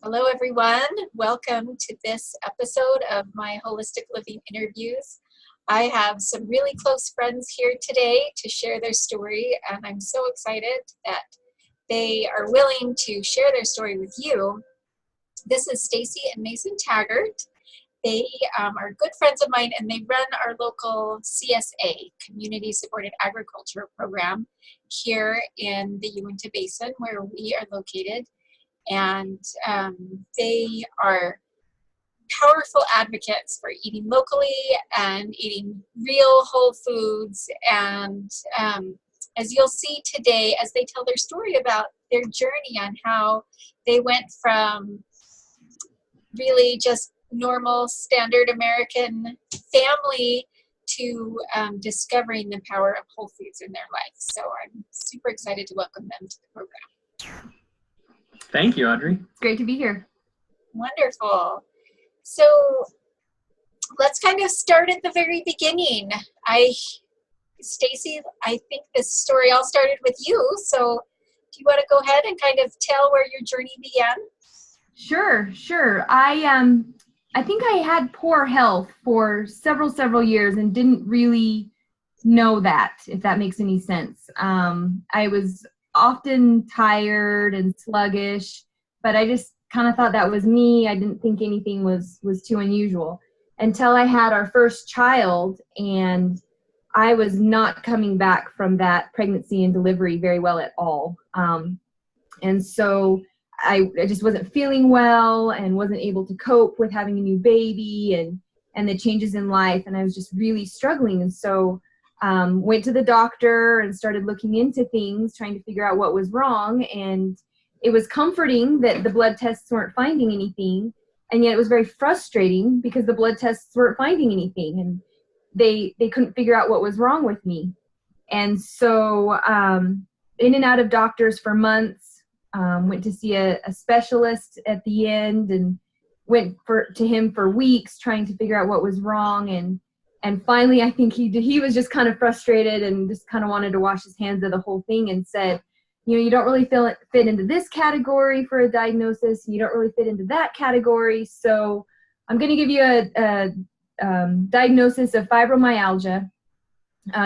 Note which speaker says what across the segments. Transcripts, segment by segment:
Speaker 1: Hello, everyone. Welcome to this episode of my Holistic Living Interviews. I have some really close friends here today to share their story, and I'm so excited that they are willing to share their story with you. This is Stacey and Mason Taggart. They are good friends of mine, and they run our local CSA, Community Supported Agriculture Program, here in the Uinta Basin, where we are located. And they are powerful advocates for eating locally and eating real whole foods. And as you'll see today, as they tell their story about their journey on how they went from really just normal, standard American family to discovering the power of whole foods in their life. So I'm super excited to welcome them to the program.
Speaker 2: Thank you, Audrey.
Speaker 3: It's great to be here.
Speaker 1: Wonderful. So let's kind of start at the very beginning. Stacey, I think this story all started with you. So do you want to go ahead and kind of tell where your journey began?
Speaker 3: Sure. I think I had poor health for several years and didn't really know that, if that makes any sense. I was often tired and sluggish, but I just kind of thought that was me. I didn't think anything was too unusual until I had our first child, and I was not coming back from that pregnancy and delivery very well at all. And so I just wasn't feeling well and wasn't able to cope with having a new baby and the changes in life, and I was just really struggling. And so went to the doctor and started looking into things, trying to figure out what was wrong. And it was comforting that the blood tests weren't finding anything. And yet it was very frustrating because the blood tests weren't finding anything. And they couldn't figure out what was wrong with me. And so in and out of doctors for months, went to see a specialist at the end and went to him for weeks trying to figure out what was wrong. And finally, I think he was just kind of frustrated and just kind of wanted to wash his hands of the whole thing and said, you don't really fit into this category for a diagnosis. You don't really fit into that category. So I'm going to give you a diagnosis of fibromyalgia.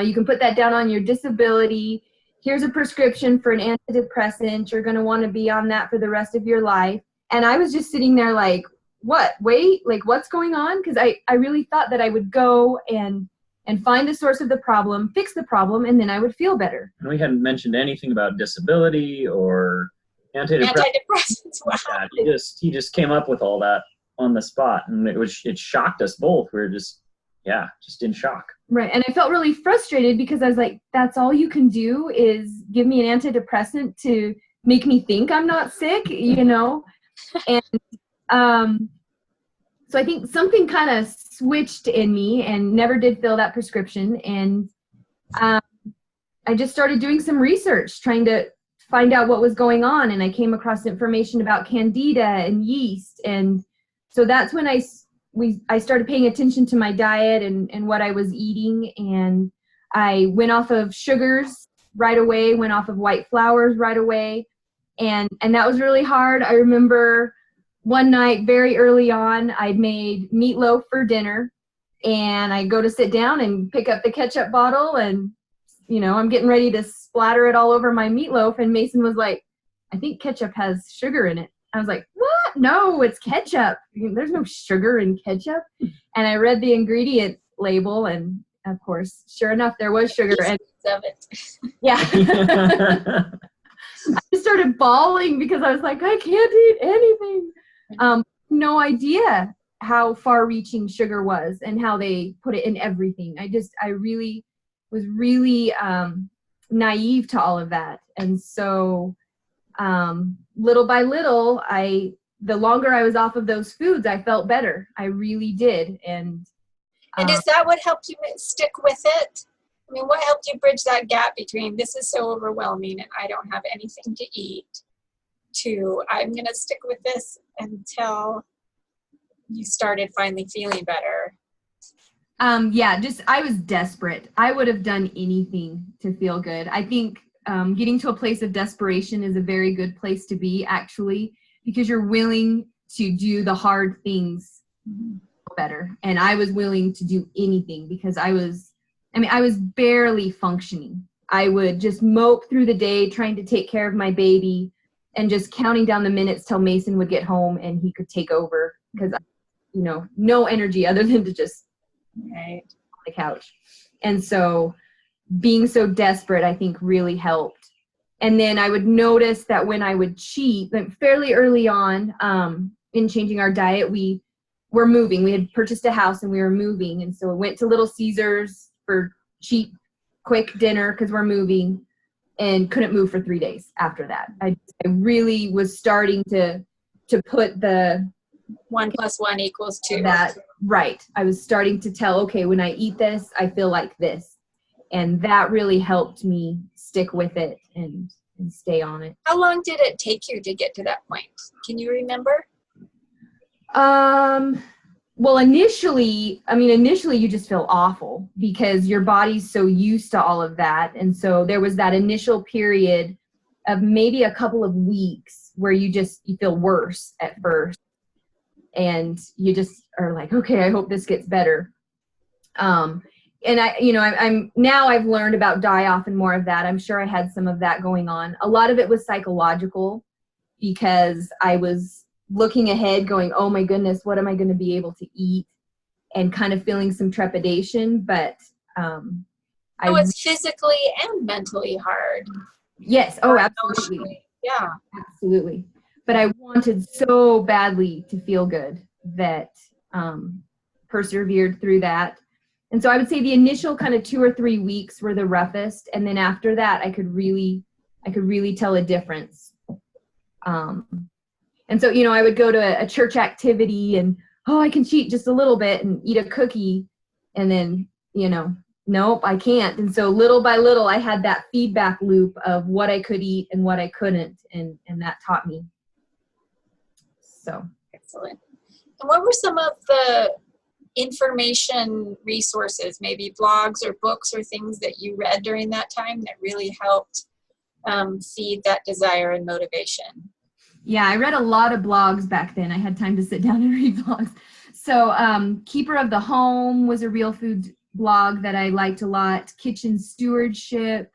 Speaker 3: You can put that down on your disability. Here's a prescription for an antidepressant. You're going to want to be on that for the rest of your life. And I was just sitting there like, what? Wait, like what's going on? Because I really thought that I would go and find the source of the problem, fix the problem, and then I would feel better.
Speaker 2: And we hadn't mentioned anything about disability or
Speaker 1: antidepressants. Wow.
Speaker 2: Yeah, he just came up with all that on the spot, and it shocked us both. We were just in shock.
Speaker 3: Right, and I felt really frustrated because I was like, that's all you can do is give me an antidepressant to make me think I'm not sick, And so I think something kind of switched in me and never did fill that prescription. And I just started doing some research, trying to find out what was going on. And I came across information about candida and yeast. And so that's when I started paying attention to my diet and what I was eating. And I went off of sugars right away, went off of white flours right away. And that was really hard. I remember one night very early on, I'd made meatloaf for dinner, and I go to sit down and pick up the ketchup bottle, and I'm getting ready to splatter it all over my meatloaf, and Mason was like, I think ketchup has sugar in it. I was like, what? No, it's ketchup. There's no sugar in ketchup. And I read the ingredient label, and of course, sure enough, there was sugar. And
Speaker 1: of it.
Speaker 3: Yeah. I just started bawling because I was like, I can't eat anything. No idea how far-reaching sugar was and how they put it in everything. I really was really naive to all of that. And so little by little, the longer I was off of those foods, I felt better. I really did. And
Speaker 1: is that what helped you stick with it? I mean, what helped you bridge that gap between this is so overwhelming and I don't have anything to eat to I'm going to stick with this until you started finally feeling better?
Speaker 3: I was desperate. I would have done anything to feel good. I think getting to a place of desperation is a very good place to be, actually, because you're willing to do the hard things better. And I was willing to do anything because I was barely functioning. I would just mope through the day trying to take care of my baby and just counting down the minutes till Mason would get home and he could take over because, no energy other than to just on the couch. And so being so desperate, I think, really helped. And then I would notice that when I would cheat, like fairly early on in changing our diet, we were moving. We had purchased a house and we were moving. And so we went to Little Caesars for cheap, quick dinner because we're moving, and couldn't move for 3 days after that. I really was starting to put the
Speaker 1: 1 + 1 = 2.
Speaker 3: That right. I was starting to tell, okay, when I eat this, I feel like this. And that really helped me stick with it and stay on it.
Speaker 1: How long did it take you to get to that point? Can you remember?
Speaker 3: Well, initially you just feel awful because your body's so used to all of that. And so there was that initial period of maybe a couple of weeks where you feel worse at first. And you just are like, okay, I hope this gets better. And I've learned about die-off and more of that. I'm sure I had some of that going on. A lot of it was psychological because I was looking ahead going, oh my goodness, what am I going to be able to eat? And kind of feeling some trepidation, but
Speaker 1: it's physically and mentally hard.
Speaker 3: Yes. Oh, absolutely.
Speaker 1: Yeah.
Speaker 3: Absolutely. But I wanted so badly to feel good that persevered through that. And so I would say the initial kind of 2 or 3 weeks were the roughest. And then after that, I could really tell a difference. And so, I would go to a church activity and, I can cheat just a little bit and eat a cookie. And then, nope, I can't. And so little by little, I had that feedback loop of what I could eat and what I couldn't. And that taught me. So.
Speaker 1: Excellent. And what were some of the information resources, maybe blogs or books or things that you read during that time that really helped feed that desire and motivation?
Speaker 3: Yeah, I read a lot of blogs back then. I had time to sit down and read blogs. So Keeper of the Home was a real food blog that I liked a lot. Kitchen Stewardship.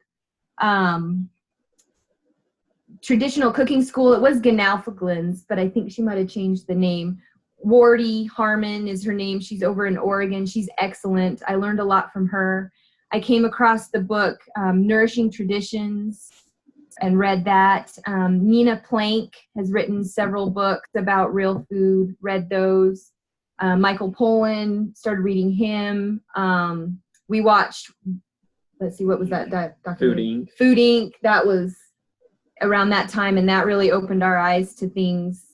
Speaker 3: Traditional Cooking School. It was Gnalfaglin's, but I think she might have changed the name. Wardy Harmon is her name. She's over in Oregon. She's excellent. I learned a lot from her. I came across the book Nourishing Traditions and read that. Nina Plank has written several books about real food, read those. Michael Pollan, started reading him. We watched, let's see, what was that documentary? Food Inc. That was around that time, and that really opened our eyes to things.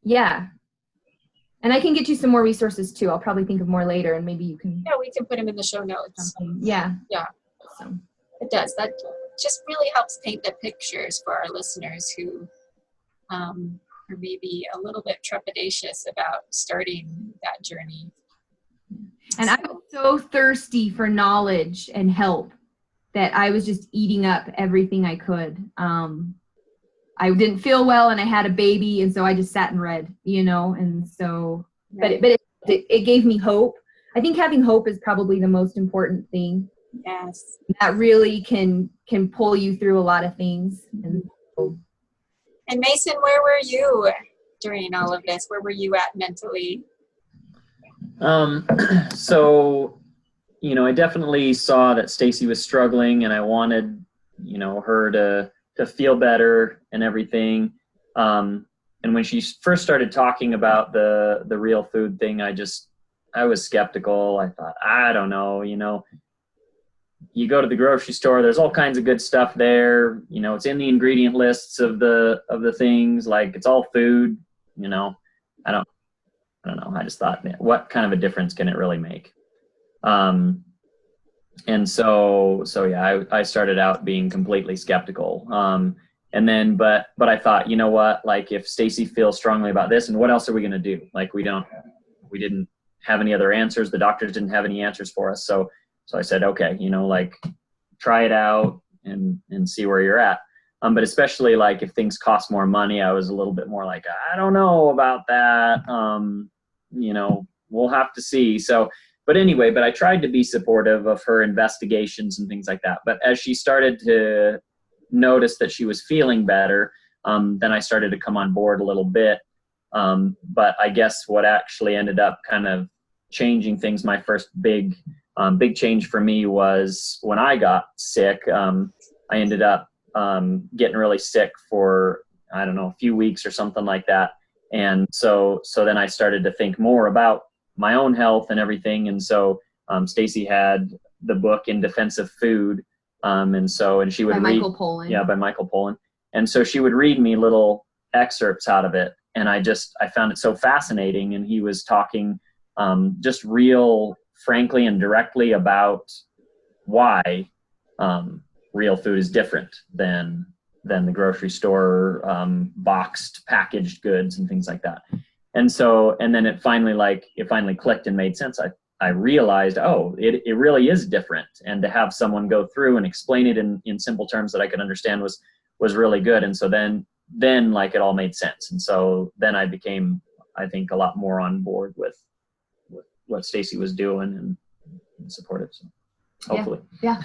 Speaker 3: Yeah. And I can get you some more resources too. I'll probably think of more later, and maybe you can.
Speaker 1: Yeah, we can put them in the show notes.
Speaker 3: Yeah.
Speaker 1: Yeah.
Speaker 3: So.
Speaker 1: It does. That just really helps paint the pictures for our listeners who are maybe a little bit trepidatious about starting that journey.
Speaker 3: And I was so thirsty for knowledge and help that I was just eating up everything I could. I didn't feel well and I had a baby, and so I just sat and read, and so, but it gave me hope. I think having hope is probably the most important thing.
Speaker 1: Yes.
Speaker 3: That really can pull you through a lot of things.
Speaker 1: And Mason, where were you during all of this? Where were you at mentally?
Speaker 2: So, I definitely saw that Stacey was struggling, and I wanted, her to feel better and everything. And when she first started talking about the real food thing, I was skeptical. I thought, I don't know, you go to the grocery store, there's all kinds of good stuff there. It's in the ingredient lists of the things, like it's all food, I don't know. I just thought, what kind of a difference can it really make? And so yeah, I started out being completely skeptical. And then, but I thought, you know what, like if Stacey feels strongly about this, and what else are we going to do? Like we didn't have any other answers. The doctors didn't have any answers for us. So I said, okay, like try it out and see where you're at. But especially like if things cost more money, I was a little bit more like, I don't know about that. We'll have to see. So, but anyway, but I tried to be supportive of her investigations and things like that. But as she started to notice that she was feeling better, then I started to come on board a little bit. But I guess what actually ended up kind of changing things, my first big change for me was when I got sick. I ended up getting really sick for, I don't know, a few weeks or something like that. And so then I started to think more about my own health and everything. And so Stacey had the book In Defense of Food. And she would read
Speaker 3: Michael Pollan.
Speaker 2: Yeah, by Michael Pollan. And so she would read me little excerpts out of it. And I found it so fascinating. And he was talking just real frankly and directly about why real food is different than the grocery store boxed packaged goods and things like that. And then it finally clicked and made sense. I realized, it really is different. And to have someone go through and explain it in simple terms that I could understand was really good. And so then like it all made sense. And so then I became, I think, a lot more on board with what Stacey was doing and supportive. So hopefully.
Speaker 3: Yeah.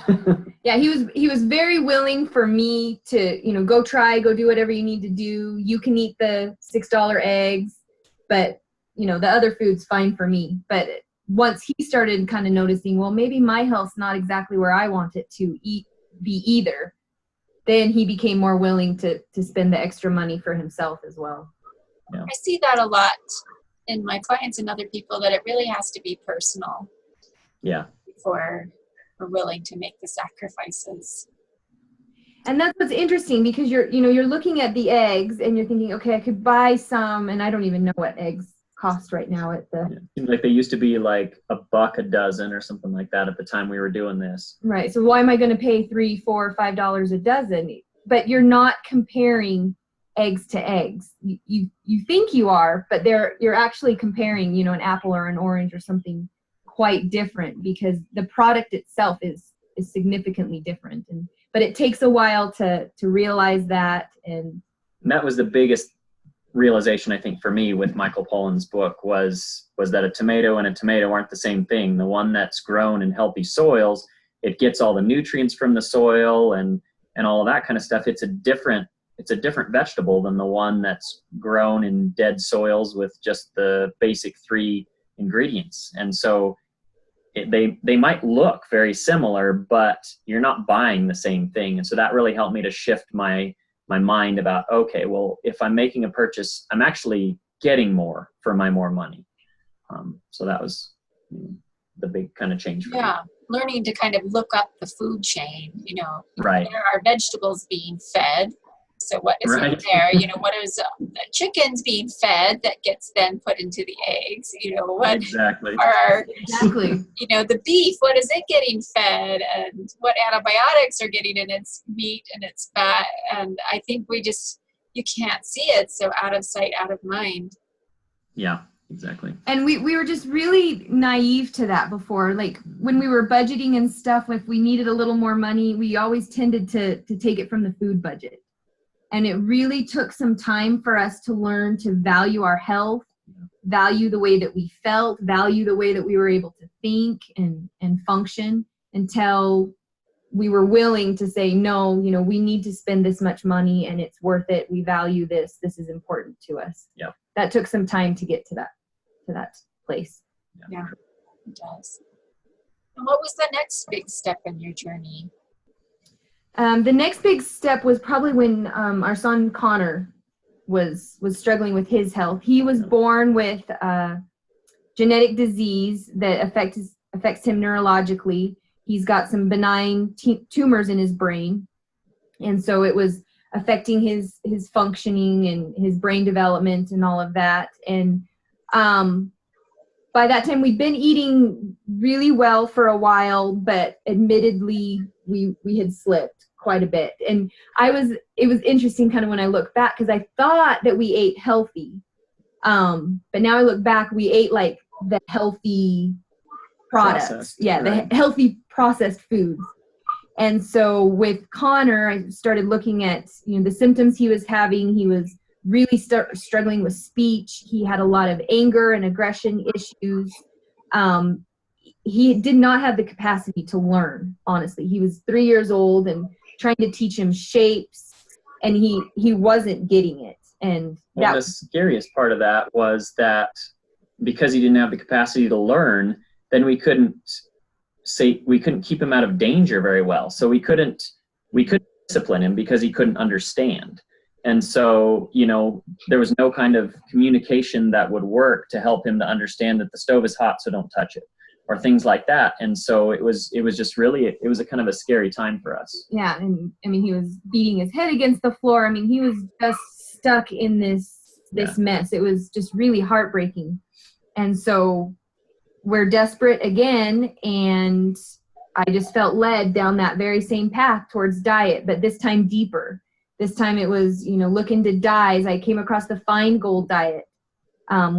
Speaker 3: Yeah. He was very willing for me to, go do whatever you need to do. You can eat the $6 eggs, but the other food's fine for me. But once he started kind of noticing, well, maybe my health's not exactly where I want it to be either, then he became more willing to spend the extra money for himself as well.
Speaker 2: Yeah.
Speaker 1: I see that a lot in my clients and other people, that it really has to be personal.
Speaker 2: Yeah.
Speaker 1: Before we're willing to make the sacrifices.
Speaker 3: And that's what's interesting, because you're looking at the eggs and you're thinking, okay, I could buy some, and I don't even know what eggs cost right now at the.
Speaker 2: Yeah. It seemed like they used to be like $1 a dozen or something like that at the time we were doing this.
Speaker 3: Right. So why am I going to pay $3, $4, $5 a dozen? But you're not comparing eggs to eggs. You think you are, but you're actually comparing, an apple or an orange or something quite different, because the product itself is significantly different. But it takes a while to realize that. And
Speaker 2: that was the biggest realization, I think, for me with Michael Pollan's book was that a tomato and a tomato aren't the same thing. The one that's grown in healthy soils, it gets all the nutrients from the soil and all of that kind of stuff. It's a different vegetable than the one that's grown in dead soils with just the basic 3 ingredients. And so they might look very similar, but you're not buying the same thing. And so that really helped me to shift my mind about, okay, well, if I'm making a purchase, I'm actually getting more for my more money. So that was the big kind of change for me.
Speaker 1: Yeah, learning to kind of look up the food chain,
Speaker 2: Right.
Speaker 1: Where are vegetables being fed? So what is
Speaker 2: Right.
Speaker 1: in there? What is the chickens being fed that gets then put into the eggs? What
Speaker 2: Exactly.
Speaker 1: are
Speaker 3: exactly.
Speaker 1: the beef? What is it getting fed? And what antibiotics are getting in its meat and its fat? And I think you can't see it. So out of sight, out of mind.
Speaker 2: Yeah, exactly.
Speaker 3: And we were just really naive to that before. Like when we were budgeting and stuff, if we needed a little more money, we always tended to take it from the food budget. And it really took some time for us to learn to value our health, value the way that we felt, value the way that we were able to think and function, until we were willing to say, no, we need to spend this much money and it's worth it. We value this. This is important to us.
Speaker 2: Yeah.
Speaker 3: That took some time to get to that place.
Speaker 1: Yeah, it does. And what was the next big step in your journey?
Speaker 3: The next big step was probably when our son Connor was struggling with his health. He was born with genetic disease that affects him neurologically. He's got some benign tumors in his brain, and so it was affecting his functioning and his brain development and all of that. And by that time, we'd been eating really well for a while, but admittedly, we had slipped quite a bit. And it was interesting kind of when I look back, because I thought that we ate healthy. But now I look back, we ate like the healthy products.
Speaker 2: Processed,
Speaker 3: yeah,
Speaker 2: right.
Speaker 3: The healthy processed foods. And so with Connor, I started looking at, the symptoms he was having. He was really struggling with speech. He had a lot of anger and aggression issues. He did not have the capacity to learn, honestly. He was 3 years old and trying to teach him shapes, and he wasn't getting it. And
Speaker 2: the scariest part of that was that because he didn't have the capacity to learn, then we couldn't keep him out of danger very well. So we couldn't discipline him because he couldn't understand. And so, there was no kind of communication that would work to help him to understand that the stove is hot, so don't touch it, or things like that. And so it was just really, it was a kind of a scary time for us.
Speaker 3: Yeah. And I mean, he was beating his head against the floor. I mean, he was just stuck in this mess. It was just really heartbreaking. And so we're desperate again. And I just felt led down that very same path towards diet, but this time deeper. This time it was, look into dyes. I came across the Feingold diet,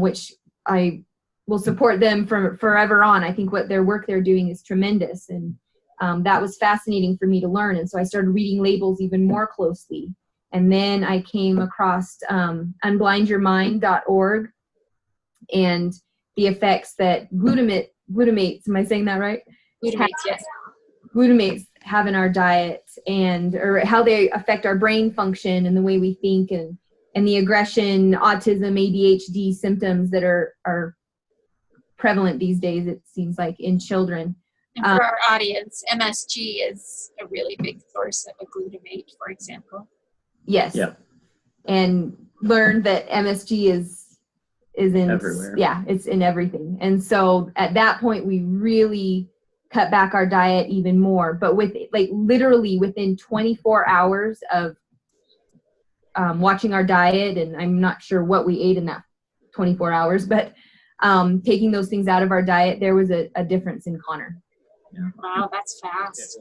Speaker 3: which I will support them from forever on. I think what their work they're doing is tremendous. And that was fascinating for me to learn. And so I started reading labels even more closely. And then I came across unblindyourmind.org and the effects that glutamates, am I saying that right?
Speaker 1: Glutamates, yes.
Speaker 3: Glutamates have in our diet, or how they affect our brain function and the way we think, and the aggression, autism, ADHD symptoms that are prevalent these days, it seems like, in children.
Speaker 1: And for our audience, MSG is a really big source of a glutamate, for example.
Speaker 3: Yes. Yeah. And learned that MSG is in
Speaker 2: everywhere.
Speaker 3: Yeah, it's in everything. And so at that point, we really cut back our diet even more. But literally within 24 hours of watching our diet, and I'm not sure what we ate in that 24 hours, but taking those things out of our diet, there was a difference in Connor.
Speaker 2: Yeah.
Speaker 1: Wow, that's fast.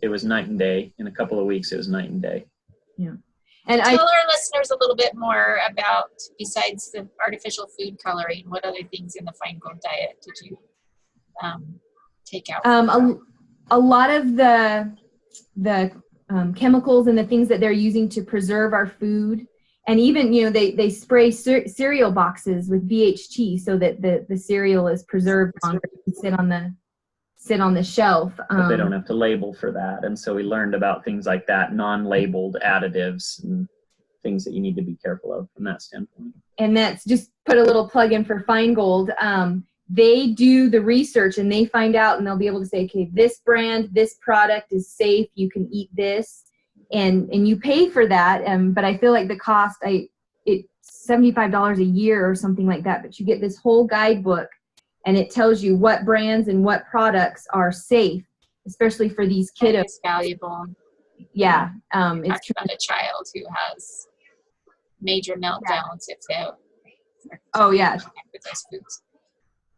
Speaker 2: It was night and day. In a couple of weeks, it was night and day.
Speaker 3: Yeah. And
Speaker 1: tell our listeners a little bit more about, besides the artificial food coloring, what other things in the Feingold diet did you take out?
Speaker 3: A lot of the chemicals and the things that they're using to preserve our food, and even they spray cereal boxes with BHT so that the cereal is preserved longer and sit on the shelf.
Speaker 2: But they don't have to label for that, and so we learned about things like that, non-labeled additives and things that you need to be careful of from that standpoint.
Speaker 3: And that's just put a little plug in for Feingold. They do the research and they find out, and they'll be able to say, okay, this brand, this product is safe. You can eat this, and you pay for that. But I feel like the cost, it's $75 a year or something like that. But you get this whole guidebook, and it tells you what brands and what products are safe, especially for these kiddos.
Speaker 1: It's valuable.
Speaker 3: Yeah.
Speaker 1: It's about a child who has major meltdowns if they.
Speaker 3: Oh yeah.
Speaker 1: With those foods.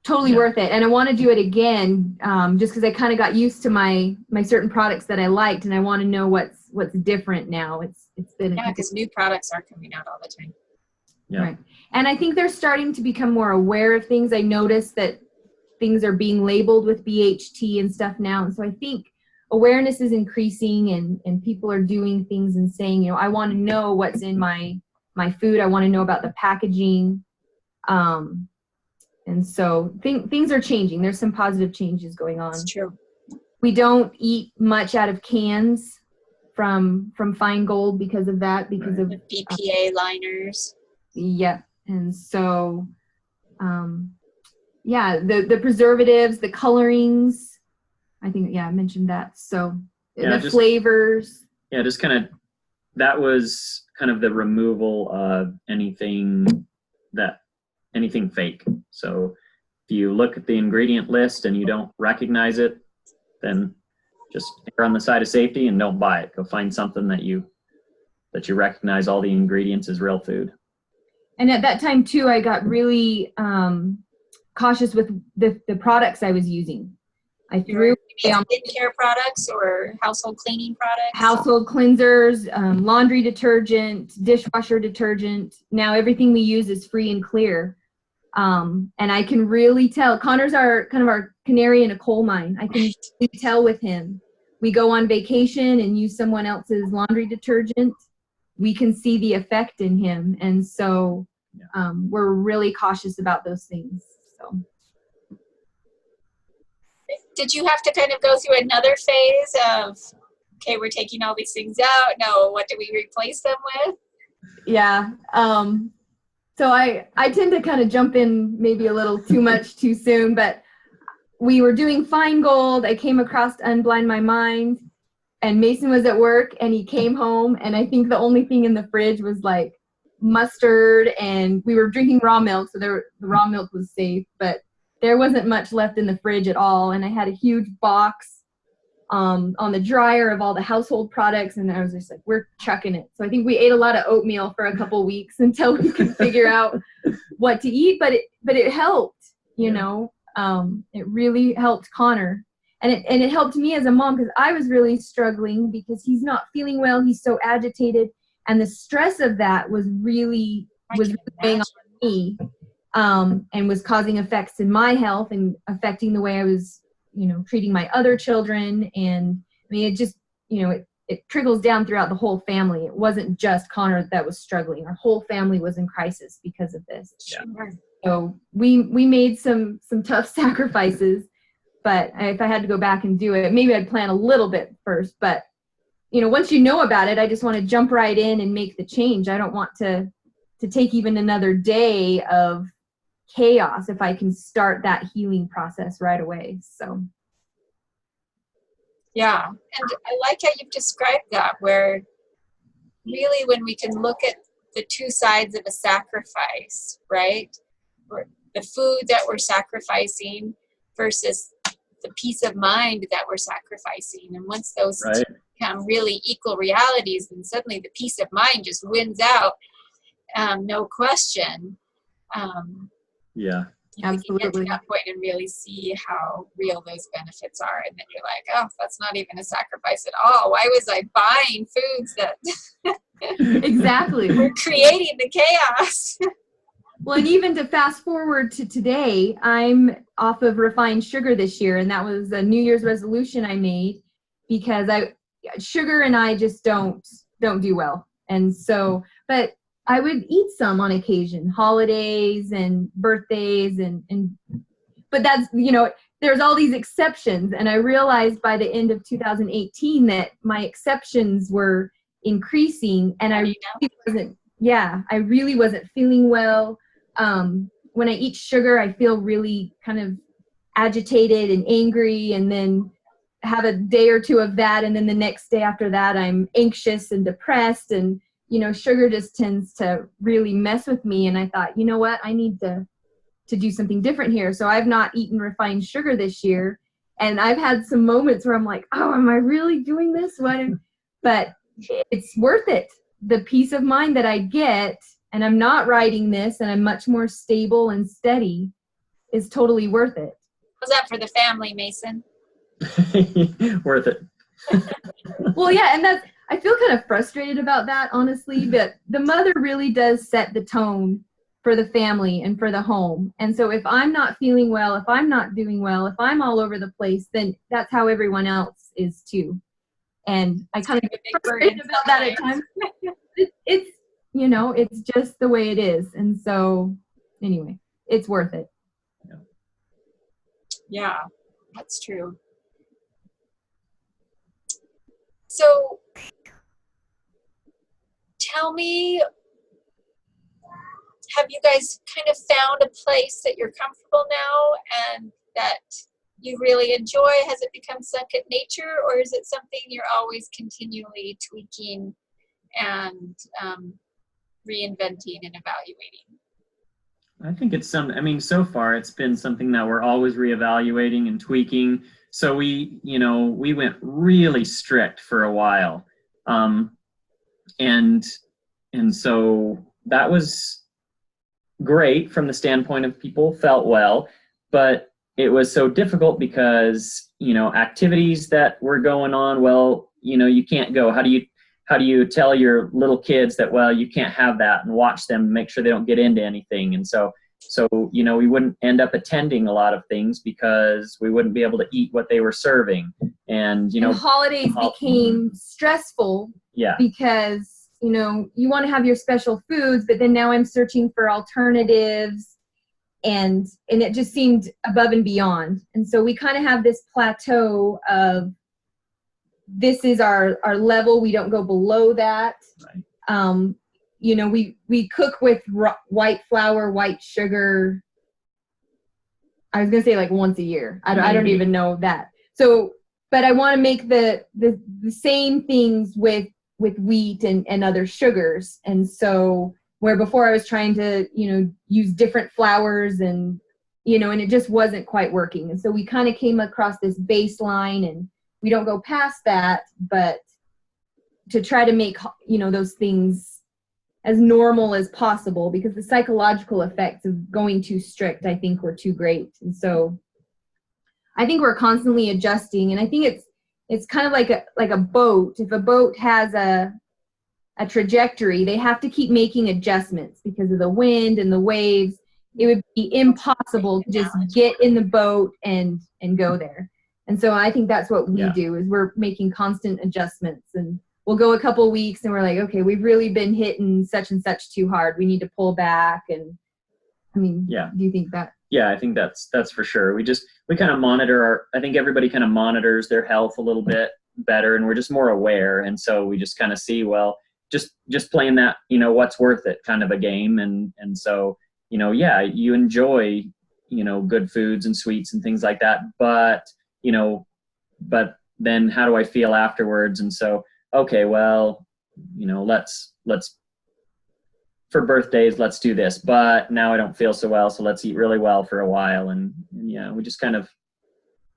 Speaker 3: Totally worth it. And I want to do it again, just because I kind of got used to my certain products that I liked, and I want to know what's different now. It's been
Speaker 1: because new products are coming out all the time.
Speaker 2: Yeah.
Speaker 3: Right. And I think they're starting to become more aware of things. I noticed that things are being labeled with BHT and stuff now, and so I think awareness is increasing, and people are doing things and saying, I want to know what's in my food. I want to know about the packaging. And so things are changing. There's some positive changes going on.
Speaker 1: It's true.
Speaker 3: We don't eat much out of cans from Feingold because of that, because of
Speaker 1: the BPA liners.
Speaker 3: Yeah. And so, the preservatives, the colorings, I think, I mentioned that. So flavors.
Speaker 2: Yeah, just that was kind of the removal of anything fake. So if you look at the ingredient list and you don't recognize it, then just err on the side of safety and don't buy it. Go find something that you recognize all the ingredients as real food.
Speaker 3: And at that time too, I got really cautious with the products I was using. I threw
Speaker 1: skincare products or household cleaning products?
Speaker 3: Household cleansers, laundry detergent, dishwasher detergent. Now everything we use is free and clear. And I can really tell. Connor's our canary in a coal mine. I can really tell with him we go on vacation and use someone else's laundry detergent, we can see the effect in him. And so we're really cautious about those things. So.
Speaker 1: Did you have to kind of go through another phase of, okay, we're taking all these things out. No, what do we replace them with?
Speaker 3: Yeah. So I tend to kind of jump in maybe a little too much too soon, but we were doing Fine Gold. I came across Unblind My Mind, and Mason was at work, and he came home, and I think the only thing in the fridge was like mustard, and we were drinking raw milk, so the raw milk was safe, but there wasn't much left in the fridge at all. And I had a huge box on the dryer of all the household products, and I was just like, we're chucking it. So I think we ate a lot of oatmeal for a couple weeks until we could figure out what to eat, but it helped, you know. It really helped Connor, and it helped me as a mom, because I was really struggling because he's not feeling well. He's so agitated, and the stress of that was really weighing on me, and was causing effects in my health and affecting the way I was, you know, treating my other children. And I mean, it just, you know, it trickles down throughout the whole family. It wasn't just Connor that was struggling. Our whole family was in crisis because of this.
Speaker 1: Yeah.
Speaker 3: So we made some tough sacrifices, but if I had to go back and do it, maybe I'd plan a little bit first. But, you know, once you know about it, I just want to jump right in and make the change. I don't want to take even another day of chaos if I can start that healing process right away. So.
Speaker 1: Yeah, and I like how you've described that, where really when we can look at the two sides of a sacrifice, right? The food that we're sacrificing versus the peace of mind that we're sacrificing. And once those become really equal realities, then suddenly the peace of mind just wins out, no question.
Speaker 2: Yeah.
Speaker 1: We can get to that point and really see how real those benefits are. And then you're like, oh, that's not even a sacrifice at all. Why was I buying foods that
Speaker 3: exactly
Speaker 1: were creating the chaos?
Speaker 3: Well, and even to fast forward to today, I'm off of refined sugar this year, and that was a New Year's resolution I made, because sugar and I just don't do well. And so, but I would eat some on occasion, holidays and birthdays, but that's, you know, there's all these exceptions. And I realized by the end of 2018 that my exceptions were increasing, and I really wasn't feeling well. When I eat sugar, I feel really kind of agitated and angry, and then have a day or two of that, and then the next day after that, I'm anxious and depressed, and you know, sugar just tends to really mess with me. And I thought, you know what, I need to do something different here. So I've not eaten refined sugar this year, and I've had some moments where I'm like, oh, am I really doing this? But it's worth it. The peace of mind that I get, and I'm not riding this, and I'm much more stable and steady, is totally worth it.
Speaker 1: How's that for the family, Mason?
Speaker 2: Worth it.
Speaker 3: Well, yeah, and I feel kind of frustrated about that, honestly, but the mother really does set the tone for the family and for the home. And so if I'm not feeling well, if I'm not doing well, if I'm all over the place, then that's how everyone else is too. And I kind of get frustrated about that at times. It's, you know, it's just the way it is. And so anyway, it's worth it.
Speaker 1: Yeah, that's true. So tell me, have you guys kind of found a place that you're comfortable now and that you really enjoy? Has it become second nature, or is it something you're always continually tweaking and reinventing and evaluating?
Speaker 2: I think it's so far it's been something that we're always reevaluating and tweaking. So we went really strict for a while. And so that was great from the standpoint of people felt well, but it was so difficult because, you know, activities that were going on, well, you know, you can't go. How do you tell your little kids that, well, you can't have that, and watch them, make sure they don't get into anything? And so So, you know, we wouldn't end up attending a lot of things because we wouldn't be able to eat what they were serving. And, you know,
Speaker 3: and holidays became stressful
Speaker 2: yeah,
Speaker 3: because, you know, you want to have your special foods, but then now I'm searching for alternatives, and it just seemed above and beyond. And so we kind of have this plateau of, this is our level. We don't go below that.
Speaker 2: right.
Speaker 3: You know, we cook with white flour, white sugar. I was gonna say like once a year. I don't even know that. So, but I want to make the same things with wheat and other sugars. And so where before I was trying to, you know, use different flours and, you know, and it just wasn't quite working. And so we kind of came across this baseline, and we don't go past that, but to try to make, you know, those things as normal as possible, because the psychological effects of going too strict, I think, were too great. And so I think we're constantly adjusting. And I think it's kind of like a boat. If a boat has a trajectory, they have to keep making adjustments because of the wind and the waves. It would be impossible to just get in the boat and go there. And so I think that's what we do, is we're making constant adjustments. And we'll go a couple of weeks and we're like, okay, we've really been hitting such and such too hard. We need to pull back. And I mean, do you think that?
Speaker 2: Yeah, I think that's for sure. We kind of monitor I think everybody kind of monitors their health a little bit better, and we're just more aware. And so we just kind of see, well, just playing that, you know, what's worth it kind of a game. And so, you know, yeah, you enjoy, you know, good foods and sweets and things like that. But, you know, but then how do I feel afterwards? And so, okay, well, you know, let's for birthdays, let's do this, but now I don't feel so well, so let's eat really well for a while. And yeah, we just kind of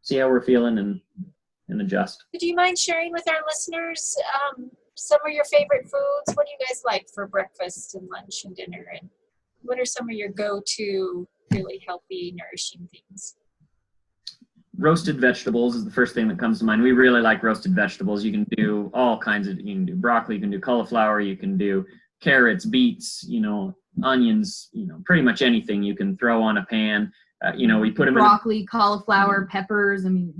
Speaker 2: see how we're feeling and adjust.
Speaker 1: Do you mind sharing with our listeners some of your favorite foods? What do you guys like for breakfast and lunch and dinner? And what are some of your go-to really healthy, nourishing things?
Speaker 2: Roasted vegetables is the first thing that comes to mind. We really like roasted vegetables. You can do all kinds of, you can do broccoli, you can do cauliflower, you can do carrots, beets, you know, onions, you know, pretty much anything you can throw on a pan. You know, we put them
Speaker 3: broccoli, cauliflower, peppers. I mean,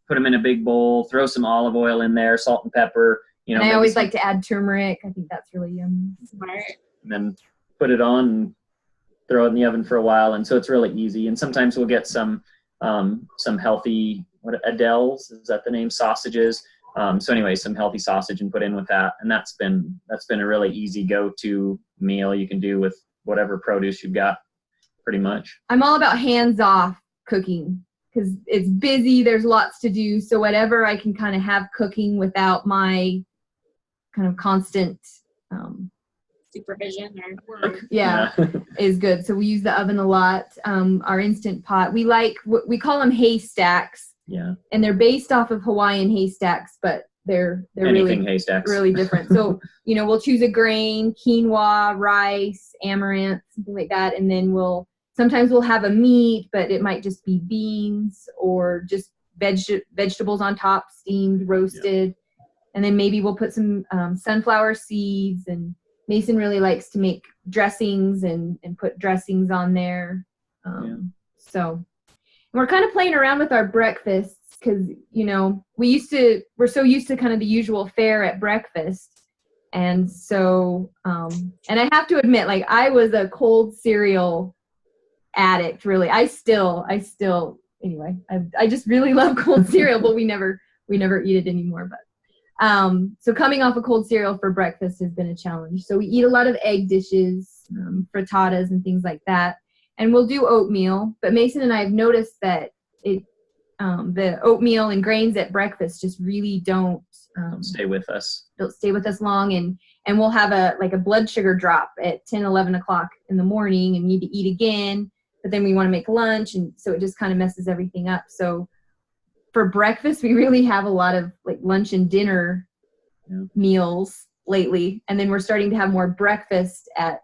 Speaker 2: put them in a big bowl, throw some olive oil in there, salt and pepper. You know,
Speaker 3: and I always like to add turmeric. I think that's really yummy.
Speaker 1: Smart.
Speaker 2: And then put it on and throw it in the oven for a while. And so it's really easy. And sometimes we'll get some healthy, Adele's, is that the name? Sausages. So anyway, some healthy sausage and put in with that. And that's been a really easy go-to meal you can do with whatever produce you've got, pretty much.
Speaker 3: I'm all about hands-off cooking because it's busy. There's lots to do. So whatever I can kind of have cooking without my kind of constant
Speaker 1: supervision or work.
Speaker 3: Is good. So we use the oven a lot. Our Instant Pot. We call them haystacks.
Speaker 2: Yeah.
Speaker 3: And they're based off of Hawaiian haystacks, but they're
Speaker 2: anything
Speaker 3: really
Speaker 2: haystacks.
Speaker 3: Really different. So, you know, we'll choose a grain, quinoa, rice, amaranth, something like that, and then sometimes we'll have a meat, but it might just be beans or just vegetables on top, steamed, roasted. Yeah. And then maybe we'll put some sunflower seeds, and Mason really likes to make dressings and put dressings on there. So we're kind of playing around with our breakfasts because, you know, we're so used to kind of the usual fare at breakfast. And so, and I have to admit, like, I was a cold cereal addict, really. I still, anyway, I just really love cold cereal, but we never eat it anymore. But, so coming off of cold cereal for breakfast has been a challenge. So we eat a lot of egg dishes, frittatas and things like that. And we'll do oatmeal, but Mason and I have noticed that the oatmeal and grains at breakfast just really don't
Speaker 2: stay with us.
Speaker 3: Don't stay with us long, and we'll have a blood sugar drop at 10, 11 o'clock in the morning and need to eat again, but then we want to make lunch, and so it just kind of messes everything up. So for breakfast, we really have a lot of like lunch and dinner meals lately, and then we're starting to have more breakfast at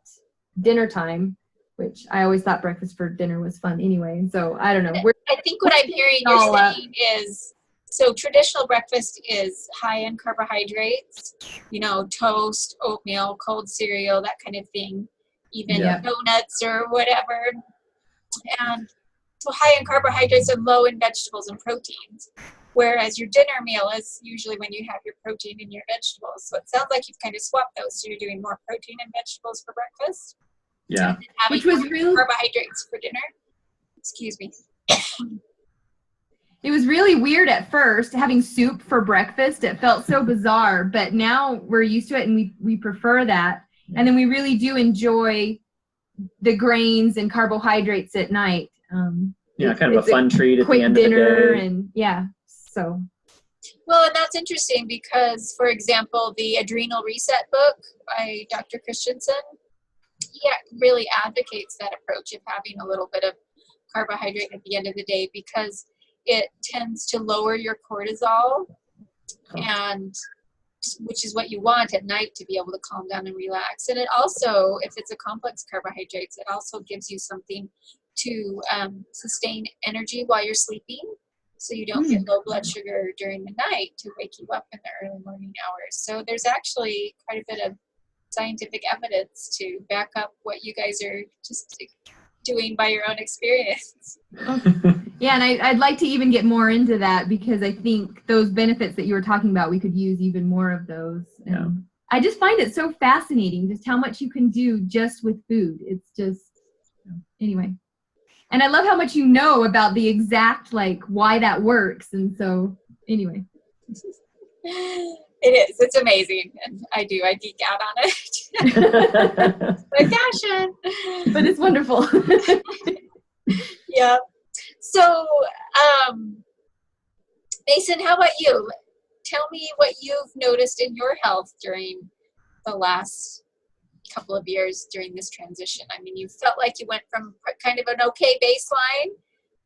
Speaker 3: dinner time, which I always thought breakfast for dinner was fun anyway. And so I don't know.
Speaker 1: I think what I'm hearing you're saying is, so traditional breakfast is high in carbohydrates, you know, toast, oatmeal, cold cereal, that kind of thing, even donuts or whatever. And so high in carbohydrates and low in vegetables and proteins. Whereas your dinner meal is usually when you have your protein and your vegetables. So it sounds like you've kind of swapped those. So you're doing more protein and vegetables for breakfast.
Speaker 2: Yeah.
Speaker 1: And then having
Speaker 3: Which was really
Speaker 1: carbohydrates for dinner. Excuse me.
Speaker 3: It was really weird at first having soup for breakfast. It felt so bizarre, but now we're used to it and we prefer that. And then we really do enjoy the grains and carbohydrates at night.
Speaker 2: Yeah, kind of a fun treat at the end of the day.
Speaker 3: And yeah, so.
Speaker 1: Well, and that's interesting because, for example, the Adrenal Reset book by Dr. Christensen, he really advocates that approach of having a little bit of carbohydrate at the end of the day because it tends to lower your cortisol, and which is what you want at night to be able to calm down and relax. And it also, if it's a complex carbohydrates, it also gives you something to sustain energy while you're sleeping, so you don't get low blood sugar during the night to wake you up in the early morning hours. So there's actually quite a bit of scientific evidence to back up what you guys are just doing by your own experience.
Speaker 3: Yeah, and I'd like to even get more into that because I think those benefits that you were talking about, we could use even more of those. And
Speaker 2: yeah.
Speaker 3: I just find it so fascinating just how much you can do just with food. It's just, anyway. And I love how much you know about the exact, like, why that works. And so, anyway.
Speaker 1: It is. It's amazing. And I geek out on it. My passion.
Speaker 3: But it's wonderful.
Speaker 1: Yeah. So, Mason, how about you? Tell me what you've noticed in your health during the last couple of years during this transition. I mean, you felt like you went from kind of an okay baseline.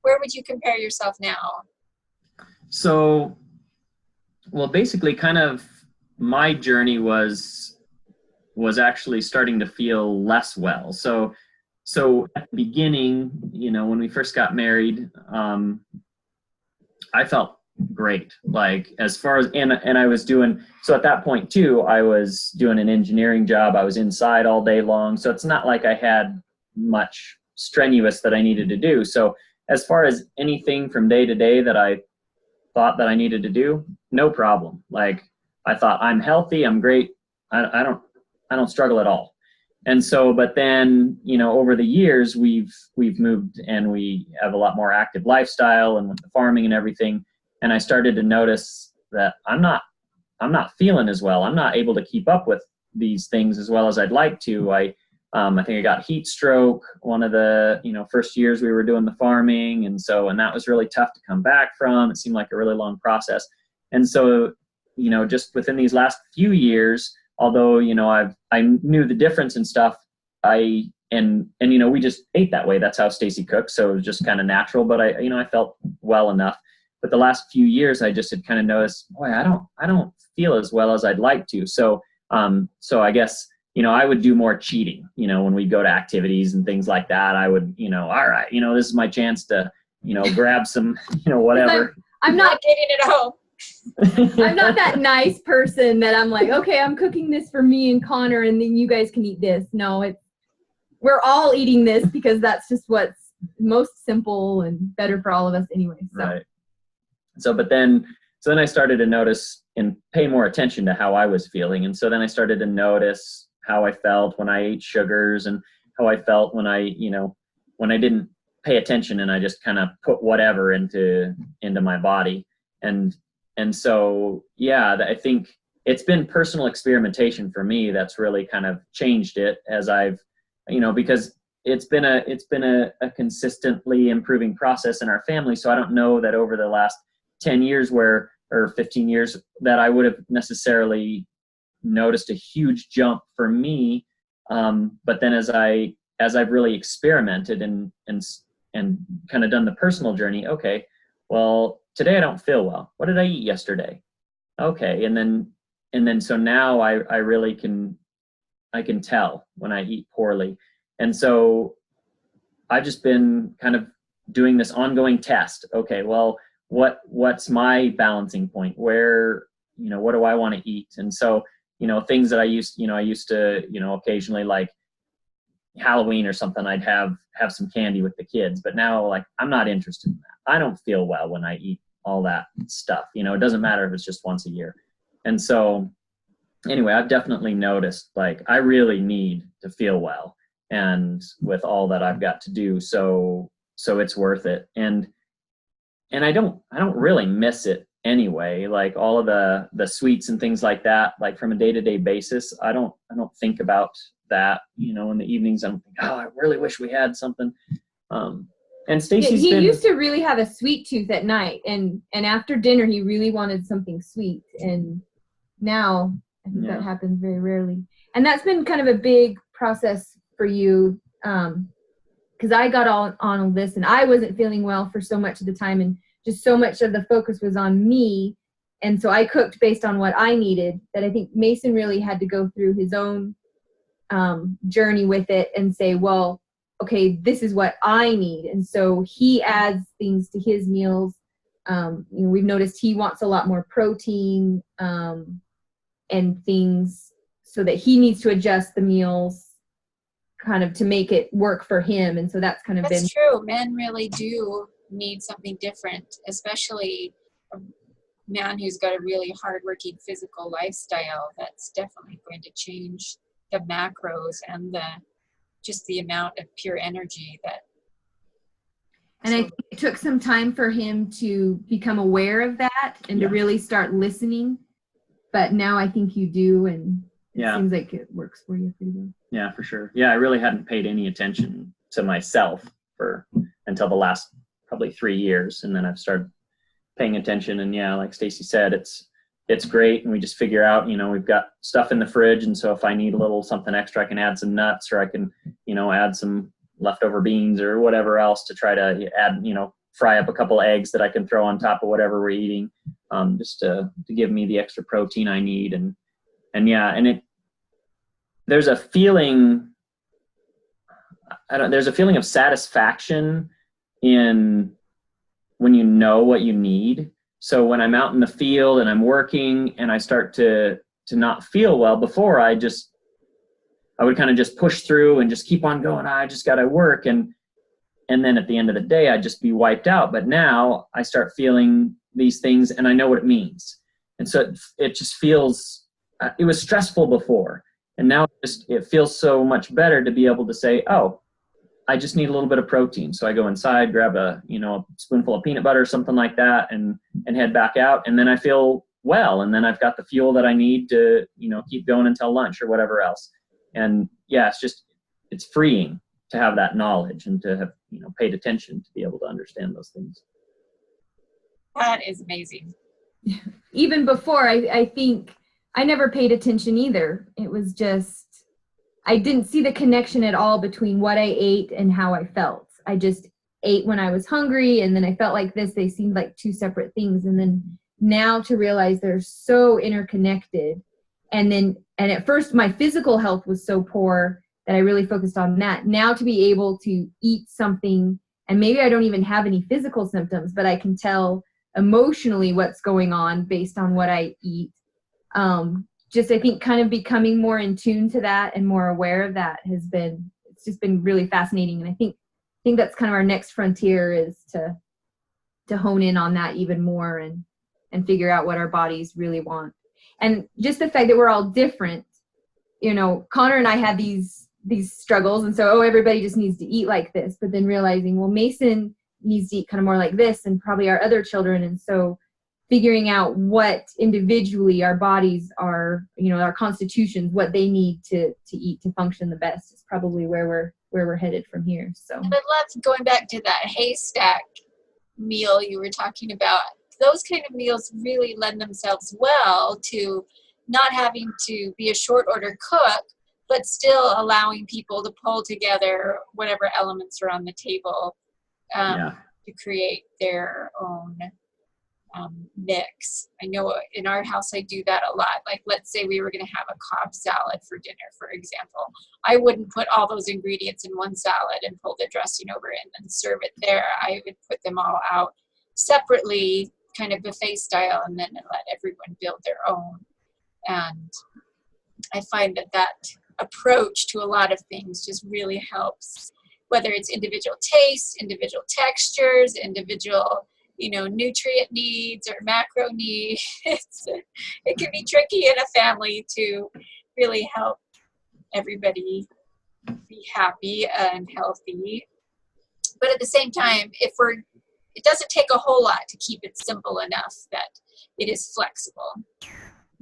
Speaker 1: Where would you compare yourself now?
Speaker 2: So, well, basically kind of my journey was actually starting to feel less well. So at the beginning, when we first got married, I felt great. Like as far as, and I was doing, so at that point too, I was doing an engineering job. I was inside all day long. So it's not like I had much strenuous that I needed to do. So as far as anything from day to day that I thought that I needed to do, no problem. Like I thought I'm healthy, I'm great. I don't struggle at all. And so, but then, over the years we've moved and we have a lot more active lifestyle and with the farming and everything. And I started to notice that I'm not feeling as well. I'm not able to keep up with these things as well as I'd like to. I think I got heat stroke one of the, first years we were doing the farming. And that was really tough to come back from. It seemed like a really long process. And so, just within these last few years, although, I knew the difference and stuff, we just ate that way. That's how Stacey cooks. So it was just kind of natural, but I felt well enough. But the last few years, I just had kind of noticed, boy, I don't feel as well as I'd like to. So I guess, I would do more cheating, when we go to activities and things like that. I would, all right, this is my chance to, grab some, whatever.
Speaker 3: I'm not
Speaker 1: getting it home.
Speaker 3: I'm not that nice person that I'm like, okay, I'm cooking this for me and Connor and then you guys can eat this. No, we're all eating this because that's just what's most simple and better for all of us anyway. So.
Speaker 2: Right. So then I started to notice and pay more attention to how I was feeling. And so then I started to notice how I felt when I ate sugars and how I felt when I didn't pay attention and I just kind of put whatever into my body. And so, yeah, I think it's been personal experimentation for me that's really kind of changed it as I've, because it's been a consistently improving process in our family. So I don't know that over the last 10 years or 15 years that I would have necessarily noticed a huge jump for me. But then as I've really experimented and kind of done the personal journey, okay, well, today I don't feel well. What did I eat yesterday? Okay. And then so now I really can tell when I eat poorly. And so I've just been kind of doing this ongoing test. Okay, well, what's my balancing point? Where, what do I want to eat? And so, things that I used to, occasionally like Halloween or something, I'd have some candy with the kids. But now, like, I'm not interested in that. I don't feel well when I eat all that stuff. You know, it doesn't matter if it's just once a year. And so anyway, I've definitely noticed, like, I really need to feel well, and with all that I've got to do, so it's worth it. And I don't really miss it anyway. Like, all of the sweets and things like that, like, from a day-to-day basis, I don't think about that. You know, in the evenings, I'm thinking, oh, I really wish we had something. And Stacey's
Speaker 3: he used to really have a sweet tooth at night, and after dinner he really wanted something sweet, and now I think that happens very rarely. And that's been kind of a big process for you, because I got on this, and I wasn't feeling well for so much of the time, and just so much of the focus was on me, and so I cooked based on what I needed, that I think Mason really had to go through his own journey with it and say, well, okay, this is what I need. And so he adds things to his meals. We've noticed he wants a lot more protein and things, so that he needs to adjust the meals kind of to make it work for him. And so that's kind of
Speaker 1: That's true. Men really do need something different, especially a man who's got a really hardworking physical lifestyle. That's definitely going to change the macros and just the amount of pure energy that.
Speaker 3: And I think it took some time for him to become aware of that and to really start listening. But now I think you do, and it seems like it works for you pretty well.
Speaker 2: Yeah, for sure. Yeah, I really hadn't paid any attention to myself until the last probably 3 years, and then I've started paying attention. And like Stacey said, it's great, and we just figure out, we've got stuff in the fridge, and so if I need a little something extra, I can add some nuts, or I can, add some leftover beans or whatever else to try to add, fry up a couple eggs that I can throw on top of whatever we're eating, just to give me the extra protein I need. And there's a feeling, there's a feeling of satisfaction in when you know what you need. So when I'm out in the field and I'm working and I start to not feel well, before I would kind of just push through and just keep on going. I just got to work. And then at the end of the day, I'd just be wiped out. But now I start feeling these things and I know what it means. And so it just feels, it was stressful before. And now it feels so much better to be able to say, oh, I just need a little bit of protein. So I go inside, grab a spoonful of peanut butter or something like that, and head back out. And then I feel well. And then I've got the fuel that I need to, keep going until lunch or whatever else. And it's freeing to have that knowledge and to have, paid attention to be able to understand those things.
Speaker 1: That is amazing.
Speaker 3: Even before, I think I never paid attention either. It was just, I didn't see the connection at all between what I ate and how I felt. I just ate when I was hungry, and then I felt like this. They seemed like two separate things. And then now to realize they're so interconnected. And at first my physical health was so poor that I really focused on that. Now to be able to eat something, and maybe I don't even have any physical symptoms, but I can tell emotionally what's going on based on what I eat. I think kind of becoming more in tune to that and more aware of that it's just been really fascinating. And I think that's kind of our next frontier, is to hone in on that even more and figure out what our bodies really want. And just the fact that we're all different, Connor and I had these struggles, and so, everybody just needs to eat like this, but then realizing, well, Mason needs to eat kind of more like this, and probably our other children. And so figuring out what individually our bodies are, our constitutions, what they need to eat to function the best is probably where we're headed from here. So
Speaker 1: and I love going back to that haystack meal you were talking about. Those kind of meals really lend themselves well to not having to be a short order cook, but still allowing people to pull together whatever elements are on the table to create their own mix. I know in our house I do that a lot. Like, let's say we were going to have a Cobb salad for dinner, for example. I wouldn't put all those ingredients in one salad and pull the dressing over it and serve it there. I would put them all out separately, kind of buffet style, and then let everyone build their own. And I find that approach to a lot of things just really helps, whether it's individual tastes, individual textures, individual, nutrient needs or macro needs. It can be tricky in a family to really help everybody be happy and healthy. But at the same time, it doesn't take a whole lot to keep it simple enough that it is flexible.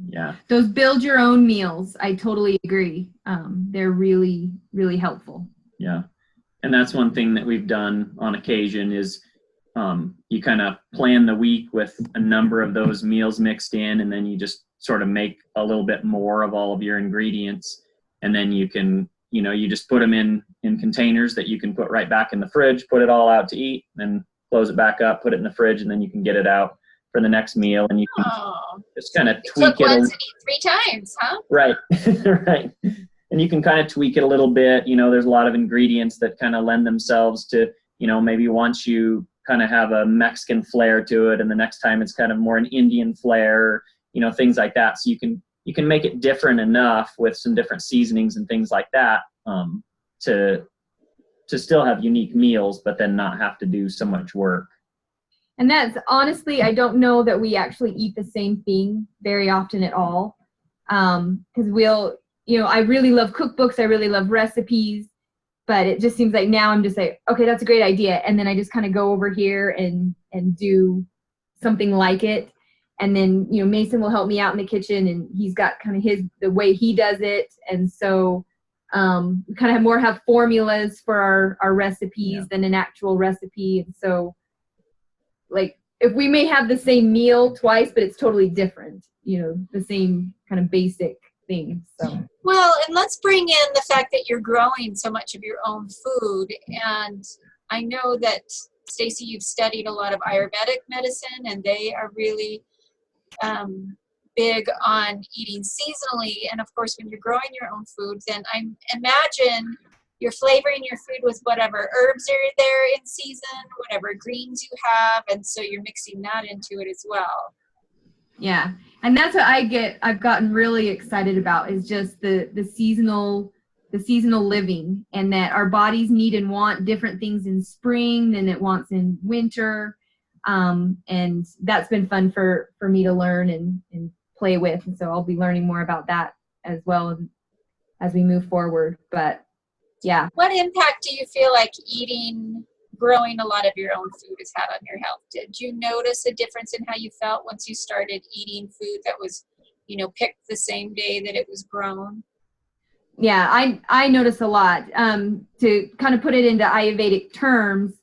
Speaker 2: Yeah.
Speaker 3: Those build your own meals, I totally agree. They're really, really helpful.
Speaker 2: Yeah. And that's one thing that we've done on occasion is you kind of plan the week with a number of those meals mixed in, and then you just sort of make a little bit more of all of your ingredients. And then you can, you just put them in containers that you can put right back in the fridge, put it all out to eat, then close it back up, put it in the fridge, and then you can get it out for the next meal, and you can just kind of tweak it.
Speaker 1: Once and eat 3 times, huh?
Speaker 2: Right, right. And you can kind of tweak it a little bit. There's a lot of ingredients that kind of lend themselves to, maybe once you kind of have a Mexican flair to it, and the next time it's kind of more an Indian flair, things like that. So you can make it different enough with some different seasonings and things like that to still have unique meals, but then not have to do so much work.
Speaker 3: And that's honestly, I don't know that we actually eat the same thing very often at all. Because I really love cookbooks. I really love recipes, but it just seems like now I'm just like, okay, that's a great idea. And then I just kind of go over here and do something like it. And then, Mason will help me out in the kitchen, and he's got kind of the way he does it. And so we kind of have formulas for our recipes than an actual recipe. And so, like, if we may have the same meal twice, but it's totally different, the same kind of basic things. So.
Speaker 1: Well, and let's bring in the fact that you're growing so much of your own food. And I know that, Stacey, you've studied a lot of Ayurvedic medicine, and they are really big on eating seasonally. And of course, when you're growing your own food, then I imagine you're flavoring your food with whatever herbs are there in season, whatever greens you have, and so you're mixing that into it as well.
Speaker 3: Yeah, and that's what I've gotten really excited about, is just the seasonal living, and that our bodies need and want different things in spring than it wants in winter. And that's been fun for me to learn and play with. And so I'll be learning more about that as well as we move forward. But yeah.
Speaker 1: What impact do you feel like growing a lot of your own food has had on your health? Did you notice a difference in how you felt once you started eating food that was, picked the same day that it was grown?
Speaker 3: Yeah, I notice a lot. To kind of put it into Ayurvedic terms,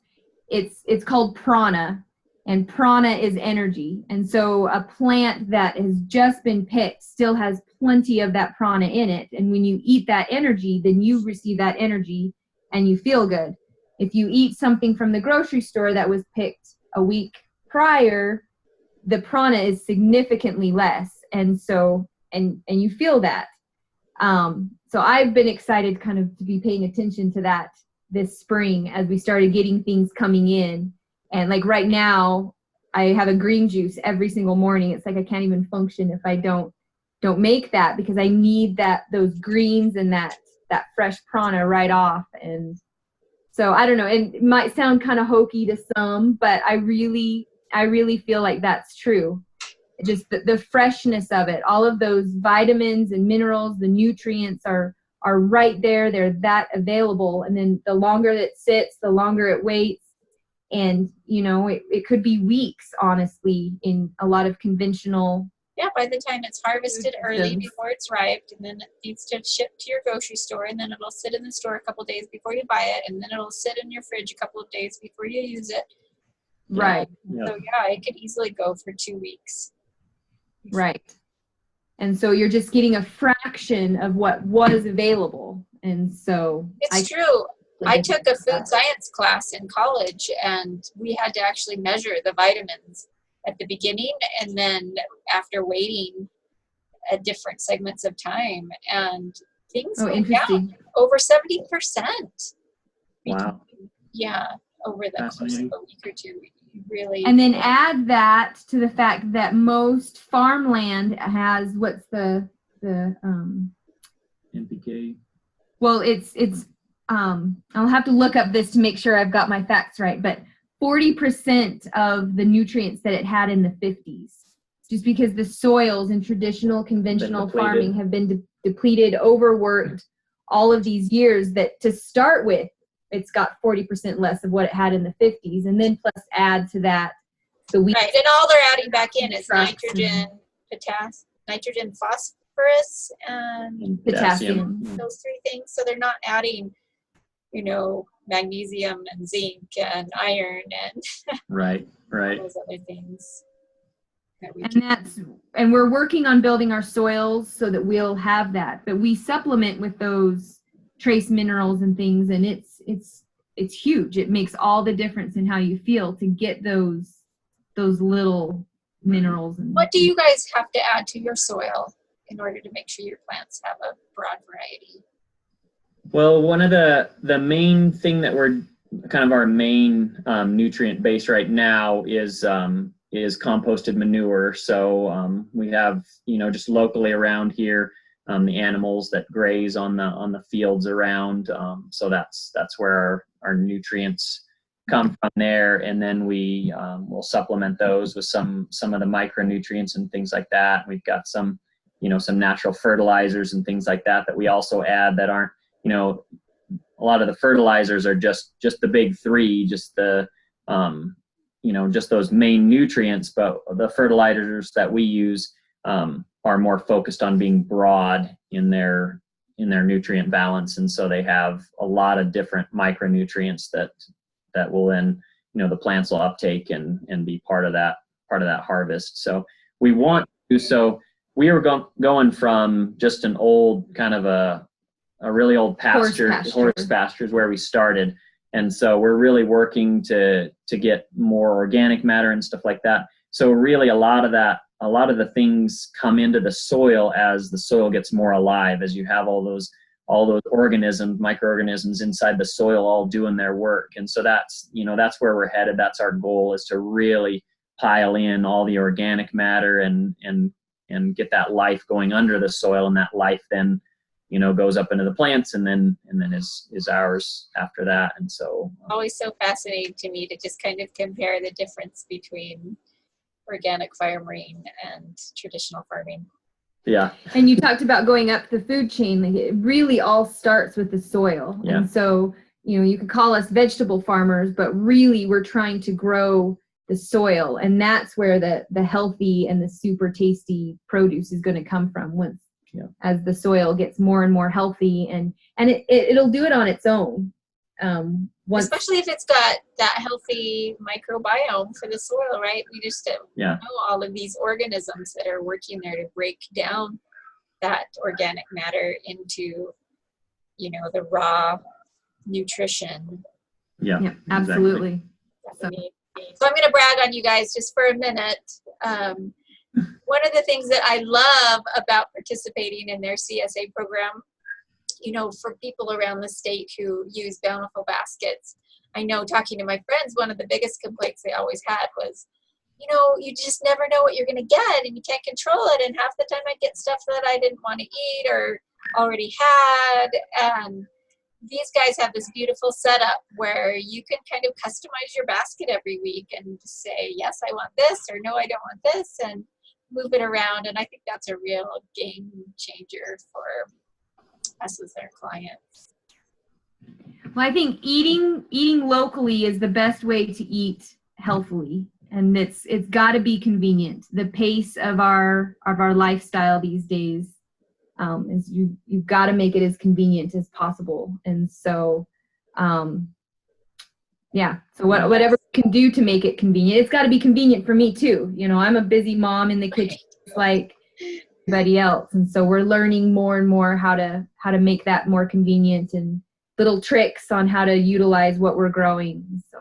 Speaker 3: it's called prana. And prana is energy. And so a plant that has just been picked still has plenty of that prana in it. And when you eat that energy, then you receive that energy and you feel good. If you eat something from the grocery store that was picked a week prior, the prana is significantly less. And so, and you feel that. So I've been excited kind of to be paying attention to that this spring as we started getting things coming in. And like right now, I have a green juice every single morning. It's like I can't even function if I don't make that, because I need those greens and that fresh prana right off. And so I don't know, it might sound kind of hokey to some, but I really feel like that's true. Just the freshness of it, all of those vitamins and minerals, the nutrients are right there. They're that available. And then the longer it sits, the longer it waits. And, it could be weeks, honestly, in a lot of conventional.
Speaker 1: Yeah, by the time it's harvested early before it's ripe, and then it needs to ship to your grocery store, and then it'll sit in the store a couple days before you buy it, and then it'll sit in your fridge a couple of days before you use it.
Speaker 3: Right.
Speaker 1: Yeah. So, yeah, it could easily go for 2 weeks.
Speaker 3: Right. And so you're just getting a fraction of what was available. And so.
Speaker 1: It's true. I took a food science class in college, and we had to actually measure the vitamins at the beginning and then after waiting at different segments of time, and things went down over 70%.
Speaker 2: Wow.
Speaker 1: Yeah, over the course of a week or two. Really.
Speaker 3: And then add that to the fact that most farmland has what's the
Speaker 2: NPK?
Speaker 3: Well, I'll have to look up this to make sure I've got my facts right, but 40% of the nutrients that it had in the 50s, just because the soils in traditional conventional farming have been depleted, overworked all of these years, that to start with, it's got 40% less of what it had in the 50s, and then plus add to that the wheat.
Speaker 1: Right, and all they're adding back in is nitrogen, nitrogen, phosphorus, and
Speaker 3: potassium.
Speaker 1: those three things. So they're not adding, magnesium and zinc and iron and
Speaker 2: right
Speaker 1: those other things.
Speaker 3: And we're working on building our soils so that we'll have that, but we supplement with those trace minerals and things, and it's huge. It makes all the difference in how you feel to get those little minerals. And
Speaker 1: what do you guys have to add to your soil in order to make sure your plants have a broad variety?
Speaker 2: Well, one of the main thing that we're kind of our main nutrient base right now is composted manure. So we have, just locally around here, the animals that graze on the fields around. So that's where our nutrients come from there, and then we will supplement those with some of the micronutrients and things like that. We've got some natural fertilizers and things like that we also add that aren't, a lot of the fertilizers are just the big three, just the just those main nutrients, but the fertilizers that we use are more focused on being broad in their nutrient balance, and so they have a lot of different micronutrients that will then the plants will uptake and be part of that harvest. So we we were going from just an old kind of a really old horse pastures where we started, and so we're really working to get more organic matter and stuff like that. So really a lot of the things come into the soil as the soil gets more alive, as you have all those organisms, microorganisms inside the soil all doing their work. And so that's where we're headed. That's our goal, is to really pile in all the organic matter and get that life going under the soil, and that life then goes up into the plants and then is ours after that. And so
Speaker 1: always so fascinating to me to just kind of compare the difference between organic farming and traditional farming.
Speaker 2: Yeah.
Speaker 3: And you talked about going up the food chain. Like, it really all starts with the soil. Yeah. And so, you could call us vegetable farmers, but really we're trying to grow the soil. And that's where the healthy and the super tasty produce is going to come from as the soil gets more and more healthy, and it'll do it on its own.
Speaker 1: Especially if it's got that healthy microbiome for the soil, right? We just know all of these organisms that are working there to break down that organic matter into, the raw nutrition.
Speaker 2: Yeah,
Speaker 3: absolutely.
Speaker 1: Exactly. So I'm going to brag on you guys just for a minute. One of the things that I love about participating in their CSA program, for people around the state who use Bountiful Baskets, I know, talking to my friends, one of the biggest complaints they always had was, you just never know what you're going to get, and you can't control it. And half the time I get stuff that I didn't want to eat or already had. And these guys have this beautiful setup where you can kind of customize your basket every week and say, yes, I want this, or no, I don't want this, and move it around. And I think that's a real game changer for us as their clients.
Speaker 3: Well, I think eating locally is the best way to eat healthily, and it's got to be convenient. The pace of our lifestyle these days is you've got to make it as convenient as possible. And so, so whatever we can do to make it convenient, it's got to be convenient for me too. I'm a busy mom in the kitchen, just like everybody else, and so we're learning more and more how to make that more convenient, and little tricks on how to utilize what we're growing. So,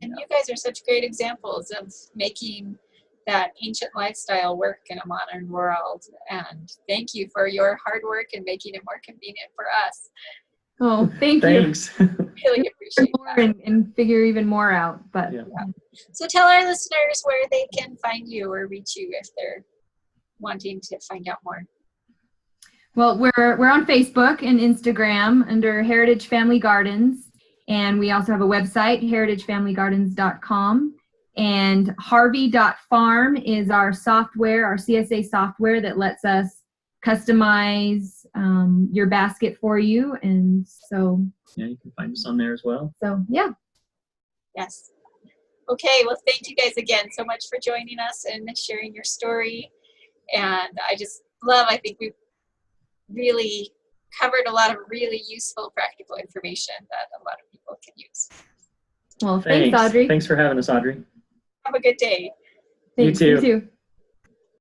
Speaker 1: and you guys are such great examples of making that ancient lifestyle work in a modern world. And thank you for your hard work and making it more convenient for us.
Speaker 3: Oh, thanks.
Speaker 1: Really appreciate that.
Speaker 3: And figure even more out. But
Speaker 1: So tell our listeners where they can find you or reach you if they're wanting to find out more.
Speaker 3: Well, we're on Facebook and Instagram under Heritage Family Gardens, and we also have a website, heritagefamilygardens.com. And Harvey.farm is our software, our CSA software that lets us customize your basket for you. And so
Speaker 2: yeah, you can find us on there as well.
Speaker 3: So yeah.
Speaker 1: Yes. Okay, well, thank you guys again so much for joining us and sharing your story. And I think we've really covered a lot of really useful, practical information that a lot of people can use.
Speaker 3: Well, thanks Audrey.
Speaker 2: Thanks for having us, Audrey.
Speaker 1: Have a good day.
Speaker 3: Thanks,
Speaker 2: You too.
Speaker 3: You too.